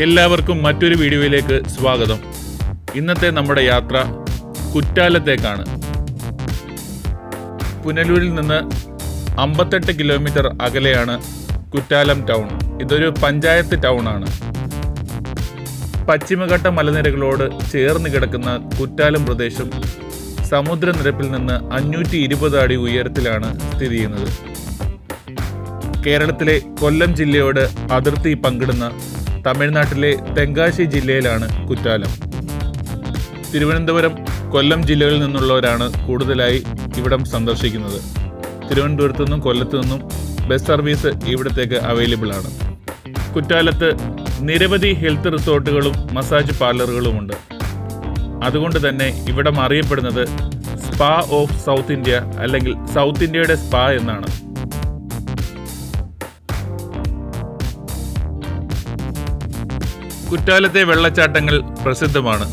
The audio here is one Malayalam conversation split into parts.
എല്ലാവർക്കും മറ്റൊരു വീഡിയോയിലേക്ക് സ്വാഗതം. ഇന്നത്തെ നമ്മുടെ യാത്ര കുറ്റാലത്തേക്കാണ്. പുനലൂരിൽ നിന്ന് 58 കിലോമീറ്റർ അകലെയാണ് കുറ്റാലം ടൗൺ. ഇതൊരു പഞ്ചായത്ത് ടൗൺ ആണ്. പശ്ചിമഘട്ട മലനിരകളോട് ചേർന്ന് കിടക്കുന്ന കുറ്റാലം പ്രദേശം സമുദ്രനിരപ്പിൽ നിന്ന് 520 അടി ഉയരത്തിലാണ് സ്ഥിതി ചെയ്യുന്നത്. കേരളത്തിലെ കൊല്ലം ജില്ലയോട് അതിർത്തി പങ്കിടുന്ന തമിഴ്നാട്ടിലെ തെങ്കാശി ജില്ലയിലാണ് കുറ്റാലം. തിരുവനന്തപുരം, കൊല്ലം ജില്ലകളിൽ നിന്നുള്ളവരാണ് കൂടുതലായി ഇവിടം സന്ദർശിക്കുന്നത്. തിരുവനന്തപുരത്തു നിന്നും കൊല്ലത്തു നിന്നും ബസ് സർവീസ് ഇവിടത്തേക്ക് അവൈലബിൾ ആണ്. കുറ്റാലത്ത് നിരവധി ഹെൽത്ത് റിസോർട്ടുകളും മസാജ് പാർലറുകളുമുണ്ട്. അതുകൊണ്ട് തന്നെ ഇവിടം അറിയപ്പെടുന്നത് സ്പാ ഓഫ് സൗത്ത് ഇന്ത്യ അല്ലെങ്കിൽ സൗത്ത് ഇന്ത്യയുടെ സ്പാ എന്നാണ്. കുറ്റാലത്തെ വെള്ളച്ചാട്ടങ്ങൾ പ്രസിദ്ധമാണ്.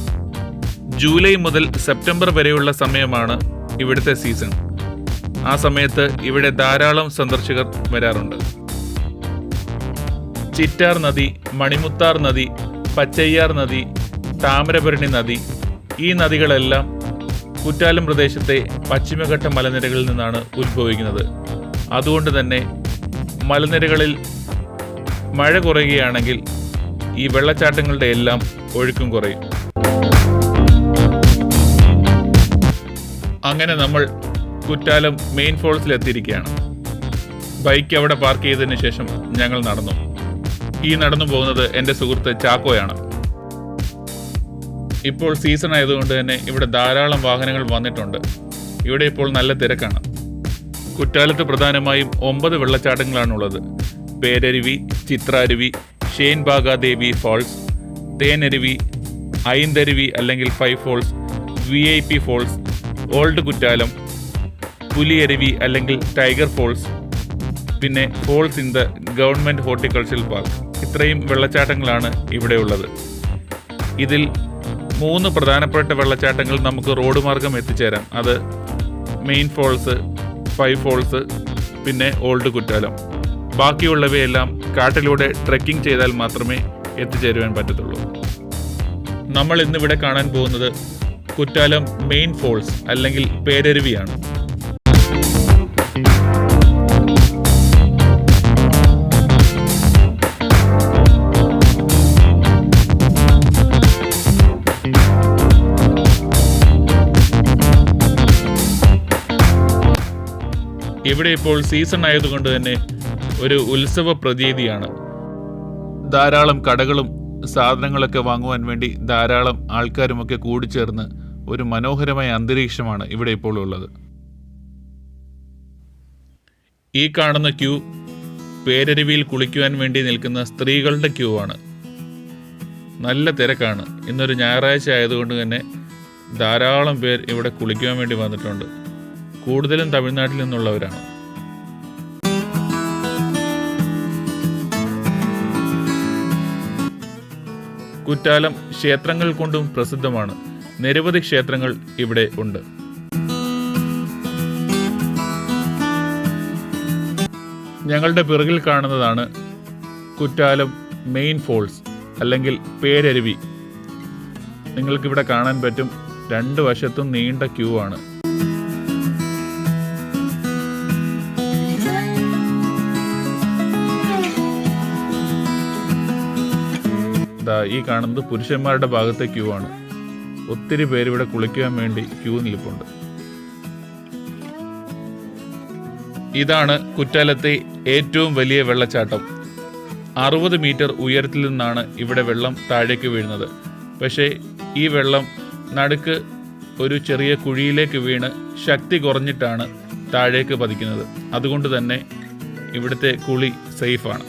ജൂലൈ മുതൽ സെപ്റ്റംബർ വരെയുള്ള സമയമാണ് ഇവിടുത്തെ സീസൺ. ആ സമയത്ത് ഇവിടെ ധാരാളം സന്ദർശകർ വരാറുണ്ട്. ചിറ്റാർ നദി, മണിമുത്താർ നദി, പച്ചയ്യാർ നദി, താമരഭരണി നദി, ഈ നദികളെല്ലാം കുറ്റാലം പ്രദേശത്തെ പശ്ചിമഘട്ട മലനിരകളിൽ നിന്നാണ് ഉത്ഭവിക്കുന്നത്. അതുകൊണ്ട് തന്നെ മലനിരകളിൽ മഴ കുറയുകയാണെങ്കിൽ ഈ വെള്ളച്ചാട്ടങ്ങളുടെ എല്ലാം ഒഴുക്കും കുറയും. അങ്ങനെ നമ്മൾ കുറ്റാലം മെയിൻ ഫോൾസിൽ എത്തിയിരിക്കുകയാണ്. ബൈക്ക് അവിടെ പാർക്ക് ചെയ്തതിന് ശേഷം ഞങ്ങൾ നടന്നു. ഈ നടന്നു പോകുന്നത് എൻ്റെ സുഹൃത്ത് ചാക്കോയാണ്. ഇപ്പോൾ സീസൺ ആയതുകൊണ്ട് തന്നെ ഇവിടെ ധാരാളം വാഹനങ്ങൾ വന്നിട്ടുണ്ട്. ഇവിടെ ഇപ്പോൾ നല്ല തിരക്കാണ്. കുറ്റാലത്ത് പ്രധാനമായും 9 വെള്ളച്ചാട്ടങ്ങളാണുള്ളത്. പേരരുവി, ചിത്രാരുവി, ഷേൻബാഗാദേവി ഫാൾസ്, തേനരുവി, ഐന്തരുവി അല്ലെങ്കിൽ 5 falls, VIP falls, old Courtallam, Puliyaruvi അല്ലെങ്കിൽ ടൈഗർ ഫോൾസ്, പിന്നെ falls in the government horticultural park. ഇത്രയും വെള്ളച്ചാട്ടങ്ങളാണ് ഇവിടെ ഉള്ളത്. ഇതിൽ 3 പ്രധാനപ്പെട്ട വെള്ളച്ചാട്ടങ്ങൾ നമുക്ക് റോഡ് മാർഗം എത്തിച്ചേരാം. അത് മെയിൻ ഫോൾസ്, 5 ഫോൾസ്, പിന്നെ ഓൾഡ് കുറ്റാലം. ബാക്കിയുള്ളവയെല്ലാം കാട്ടിലൂടെ ട്രെക്കിംഗ് ചെയ്താൽ മാത്രമേ എത്തിച്ചേരുവാൻ പറ്റത്തുള്ളൂ. നമ്മൾ ഇന്നിവിടെ കാണാൻ പോകുന്നത് കുറ്റാലം മെയിൻ ഫോൾസ് അല്ലെങ്കിൽ പേരരുവിയാണ്. ഇവിടെ ഇപ്പോൾ സീസൺ ആയതുകൊണ്ട് തന്നെ ഒരു ഉത്സവ പ്രതീതിയാണ്. ധാരാളം കടകളും സാധനങ്ങളൊക്കെ വാങ്ങുവാൻ വേണ്ടി ധാരാളം ആൾക്കാരുമൊക്കെ കൂടിച്ചേർന്ന് ഒരു മനോഹരമായ അന്തരീക്ഷമാണ് ഇവിടെ ഇപ്പോൾ ഉള്ളത്. ഈ കാണുന്ന ക്യൂ പേരരുവിയിൽ കുളിക്കുവാൻ വേണ്ടി നിൽക്കുന്ന സ്ത്രീകളുടെ ക്യൂ ആണ്. നല്ല തിരക്കാണ്. ഇന്നൊരു ഞായറാഴ്ച ആയതുകൊണ്ട് തന്നെ ധാരാളം പേർ ഇവിടെ കുളിക്കുവാൻ വേണ്ടി വന്നിട്ടുണ്ട്. കൂടുതലും തമിഴ്നാട്ടിൽ നിന്നുള്ളവരാണ്. കുറ്റാലം ക്ഷേത്രങ്ങൾ കൊണ്ടും പ്രസിദ്ധമാണ്. നിരവധി ക്ഷേത്രങ്ങൾ ഇവിടെ ഉണ്ട്. ഞങ്ങളുടെ പിറകിൽ കാണുന്നതാണ് കുറ്റാലം മെയിൻ ഫോൾസ് അല്ലെങ്കിൽ പേരരുവി. നിങ്ങൾക്കിവിടെ കാണാൻ പറ്റും, 2 വശത്തും നീണ്ട ക്യൂ ആണ്. ഈ കാണുന്നത് പുരുഷന്മാരുടെ ഭാഗത്തെ ക്യൂ ആണ്. ഒത്തിരി പേര് ഇവിടെ കുളിക്കാൻ വേണ്ടി ക്യൂ നിൽപ്പുണ്ട്. ഇതാണ് കുറ്റാലത്തെ ഏറ്റവും വലിയ വെള്ളച്ചാട്ടം. 60 മീറ്റർ ഉയരത്തിൽ നിന്നാണ് ഇവിടെ വെള്ളം താഴേക്ക് വീഴുന്നത്. പക്ഷേ ഈ വെള്ളം നടുക്ക് ഒരു ചെറിയ കുഴിയിലേക്ക് വീണ് ശക്തി കുറഞ്ഞിട്ടാണ് താഴേക്ക് പതിക്കുന്നത്. അതുകൊണ്ട് തന്നെ ഇവിടുത്തെ കുളി സേഫാണ്.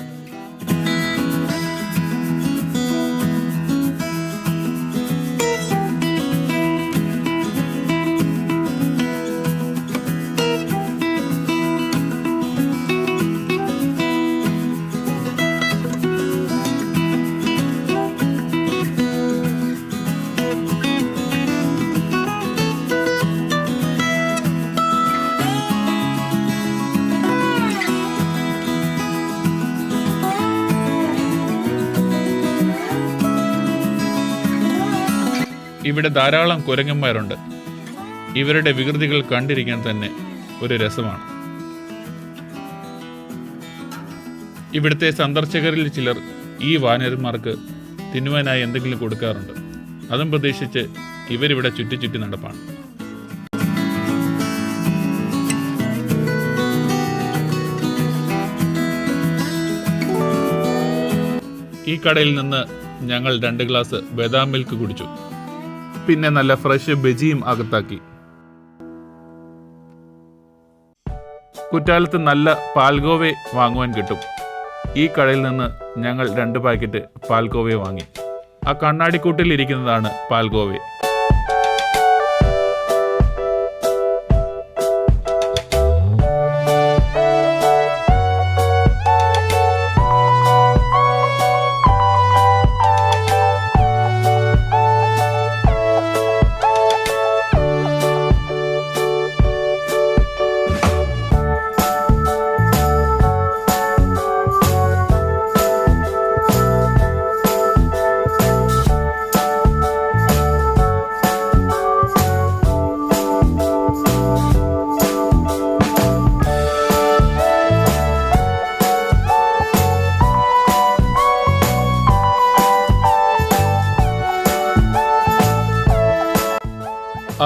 ഇവിടെ ധാരാളം കുരങ്ങന്മാരുണ്ട്. ഇവരുടെ വികൃതികൾ കണ്ടിരിക്കാൻ തന്നെ ഒരു രസമാണ്. ഇവിടുത്തെ സന്ദർശകരിൽ ചിലർ ഈ വാനരന്മാർക്ക് തിന്നുവാനായി എന്തെങ്കിലും കൊടുക്കാറുണ്ട്. അതും പ്രതീക്ഷിച്ച് ഇവരിവിടെ ചുറ്റി നടപ്പാണ്. ഈ കടയിൽ നിന്ന് ഞങ്ങൾ 2 ഗ്ലാസ് ബദാം മിൽക്ക് കുടിച്ചു. പിന്നെ നല്ല ഫ്രഷ് ബജിയും അകത്താക്കി. കുറ്റാലത്ത് നല്ല പാൽഗോവ വാങ്ങുവാൻ കിട്ടും. ഈ കടയിൽ നിന്ന് ഞങ്ങൾ 2 പാക്കറ്റ് പാൽഗോവ വാങ്ങി. ആ കണ്ണാടിക്കൂട്ടിൽ ഇരിക്കുന്നതാണ് പാൽഗോവ.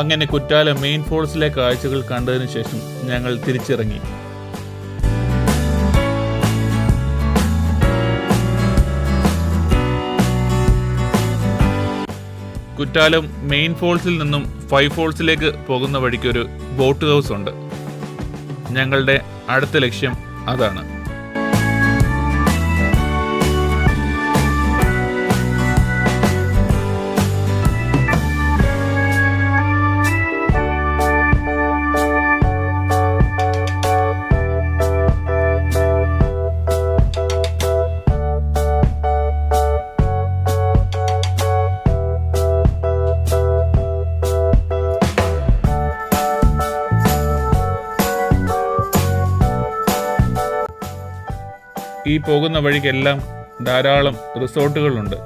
അങ്ങനെ കുറ്റാലം മെയിൻ ഫോൾസിലെ കാഴ്ചകൾ കണ്ടതിനു ശേഷം ഞങ്ങൾ തിരിച്ചിറങ്ങി. കുറ്റാലം മെയിൻ ഫോൾസിൽ നിന്നും 5 ഫോൾസിലേക്ക് പോകുന്ന വഴിക്കൊരു ബോട്ട് ഹൗസ് ഉണ്ട്. ഞങ്ങളുടെ അടുത്ത ലക്ഷ്യം അതാണ്. ഈ പോകുന്ന വഴിക്കെല്ലാം ധാരാളം റിസോർട്ടുകളുണ്ട്.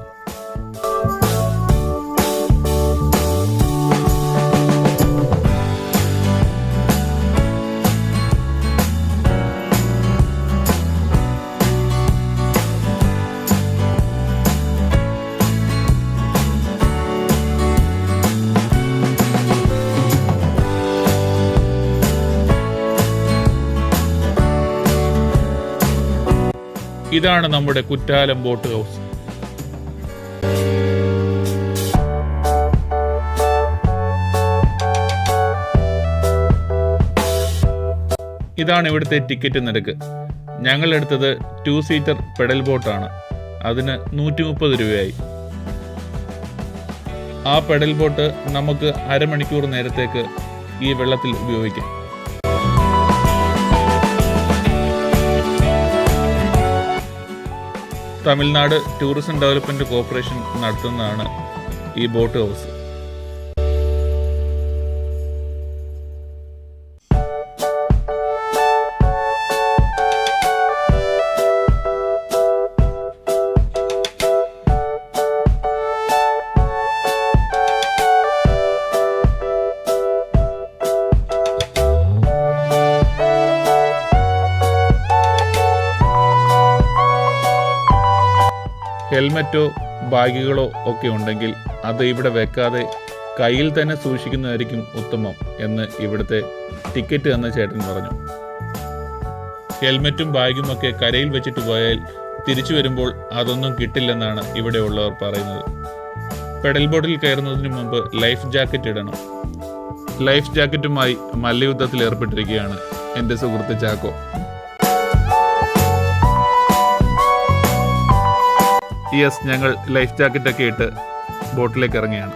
ഇതാണ് നമ്മുടെ കുറ്റാലം ബോട്ട് ഹൗസ്. ഇതാണ് ഇവിടുത്തെ ടിക്കറ്റ് നിരക്ക്. ഞങ്ങൾ എടുത്തത് 2 സീറ്റർ പെഡൽ ബോട്ടാണ്. അതിന് 130 രൂപയായി. ആ പെഡൽ ബോട്ട് നമുക്ക് അരമണിക്കൂർ നേരത്തേക്ക് ഈ വെള്ളത്തിൽ ഉപയോഗിക്കാം. തമിഴ്നാട് ടൂറിസം ഡെവലപ്മെന്റ് കോർപ്പറേഷൻ നടത്തുന്നതാണ് ഈ ബോട്ട് ഹൗസ്. ഹെൽമറ്റോ ബാഗുകളോ ഒക്കെ ഉണ്ടെങ്കിൽ അത് ഇവിടെ വെക്കാതെ കയ്യിൽ തന്നെ സൂക്ഷിക്കുന്നതായിരിക്കും ഉത്തമം എന്ന് ഇവിടുത്തെ ടിക്കറ്റ് തന്ന ചേട്ടൻ പറഞ്ഞു. ഹെൽമറ്റും ബാഗും ഒക്കെ കരയിൽ വെച്ചിട്ട് പോയാൽ തിരിച്ചു വരുമ്പോൾ അതൊന്നും കിട്ടില്ലെന്നാണ് ഇവിടെ ഉള്ളവർ പറയുന്നത്. പെഡൽ ബോട്ടിൽ കയറുന്നതിന് മുമ്പ് ലൈഫ് ജാക്കറ്റ് ഇടണം. ലൈഫ് ജാക്കറ്റുമായി മല്ലയുദ്ധത്തിൽ ഏർപ്പെട്ടിരിക്കുകയാണ് എൻ്റെ സുഹൃത്ത് ചാക്കോ. ഞങ്ങൾ ലൈഫ് ജാക്കറ്റൊക്കെ ഇട്ട് ബോട്ടിലേക്ക് ഇറങ്ങിയാണ്.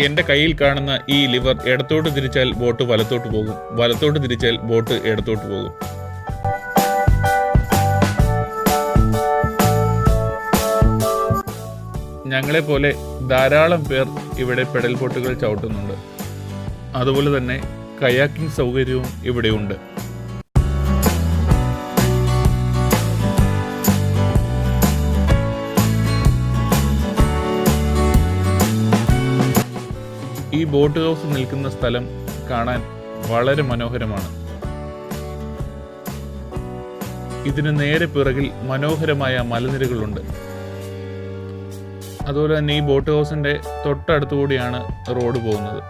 എൻ്റെ കയ്യിൽ കാണുന്ന ഈ ലിവർ ഇടത്തോട്ട് തിരിച്ചാൽ ബോട്ട് വലത്തോട്ട് പോകും, വലത്തോട്ട് തിരിച്ചാൽ ബോട്ട് ഇടത്തോട്ട് പോകും. ഞങ്ങളെപ്പോലെ ധാരാളം പേർ ഇവിടെ പെഡൽ ബോട്ടുകൾ ചവിട്ടുന്നുണ്ട്. അതുപോലെ തന്നെ കയാക്കിംഗ് സൗകര്യവും ഇവിടെയുണ്ട്. ഈ ബോട്ട് ഹൗസ് നിൽക്കുന്ന സ്ഥലം കാണാൻ വളരെ മനോഹരമാണ്. ഇതിന് നേരെ പിറകിൽ മനോഹരമായ മലനിരകളുണ്ട്. അതുപോലെ തന്നെ ഈ ബോട്ട് ഹൗസിൻ്റെ തൊട്ടടുത്തുകൂടിയാണ് റോഡ് പോകുന്നത്.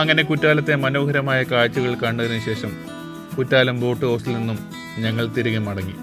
അങ്ങനെ കുറ്റാലത്തെ മനോഹരമായ കാഴ്ചകൾ കണ്ടതിന് ശേഷം കുറ്റാലം ബോട്ട് ഹൗസിൽ നിന്നും ഞങ്ങൾ തിരികെ മടങ്ങി.